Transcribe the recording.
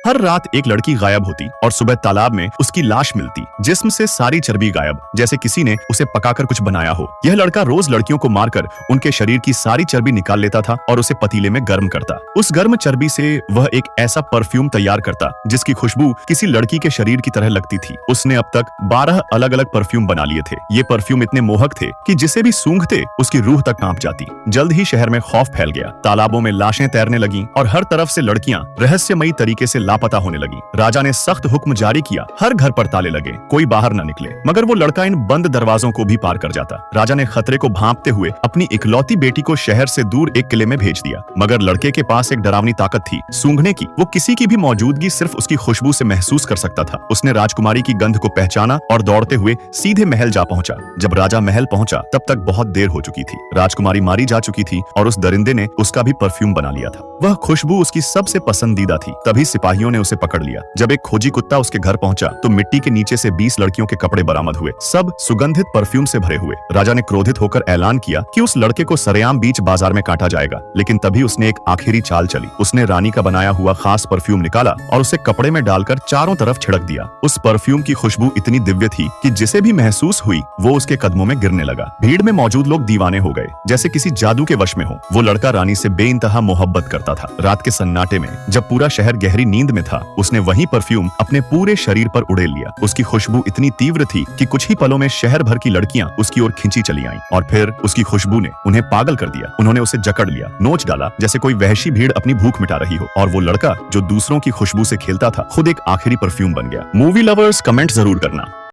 हर रात एक लड़की गायब होती और सुबह तालाब में उसकी लाश मिलती, जिस्म से सारी चर्बी गायब, जैसे किसी ने उसे पकाकर कुछ बनाया हो। यह लड़का रोज लड़कियों को मारकर उनके शरीर की सारी चर्बी निकाल लेता था और उसे पतीले में गर्म करता। उस गर्म चर्बी से वह एक ऐसा परफ्यूम तैयार करता जिसकी खुशबू किसी लड़की के शरीर की तरह लगती थी। उसने अब तक 12 अलग अलग परफ्यूम बना लिए थे। ये परफ्यूम इतने मोहक थे कि जिसे भी सूंघते उसकी रूह तक कांप जाती। जल्द ही शहर में खौफ फैल गया। तालाबों में लाशें तैरने लगीं और हर तरफ से लड़कियां रहस्यमयी तरीके से लापता होने लगी। राजा ने सख्त हुक्म जारी किया, हर घर पर ताले लगे, कोई बाहर न निकले। मगर वो लड़का इन बंद दरवाजों को भी पार कर जाता। राजा ने खतरे को भांपते हुए अपनी इकलौती बेटी को शहर से दूर एक किले में भेज दिया। मगर लड़के के पास एक डरावनी ताकत थी, सूंघने की। वो किसी की भी मौजूदगी सिर्फ उसकी खुशबू से महसूस कर सकता था। उसने राजकुमारी की गंध को पहचाना और दौड़ते हुए सीधे महल जा पहुंचा। जब राजा महल पहुंचा तब तक बहुत देर हो चुकी थी। राजकुमारी मारी जा चुकी थी और उस दरिंदे ने उसका भी परफ्यूम बना लिया था। वह खुशबू उसकी सबसे पसंदीदा थी। तभी सिपाहियों ने उसे पकड़ लिया। जब एक खोजी कुत्ता उसके घर पहुंचा तो मिट्टी के नीचे से 20 लड़कियों के कपड़े बरामद हुए, सब सुगंधित परफ्यूम से भरे हुए। राजा ने क्रोधित होकर ऐलान किया कि उस लड़के को सरेआम बीच बाजार में काटा जाएगा। लेकिन तभी उसने एक आखिरी चाल चली। उसने रानी का बनाया हुआ खास परफ्यूम निकाला और उसे कपड़े में डालकर चारों तरफ छिड़क दिया। उस परफ्यूम की खुशबू इतनी दिव्य थी कि जिसे भी महसूस हुई वो उसके कदमों में गिरने लगा। भीड़ में मौजूद लोग दीवाने हो गए, जैसे किसी जादू के वश में हो। वो लड़का रानी से बेइंतहा मोहब्बत करता था। रात के सन्नाटे में जब पूरा शहर गहरी नींद में था, उसने वही परफ्यूम अपने पूरे शरीर पर उड़ेल लिया। उसकी खुशबू इतनी तीव्र थी कि कुछ ही पलों में शहर भर की लड़कियां उसकी ओर खींची चली आईं और फिर उसकी खुशबू ने उन्हें पागल कर दिया। उन्होंने उसे जकड़ लिया, नोच डाला, जैसे कोई वहशी भीड़ अपनी भूख मिटा रही हो। और वो लड़का जो दूसरों की खुशबू से खेलता था, खुद एक आखिरी परफ्यूम बन गया। मूवी लवर्स, कमेंट जरूर करना।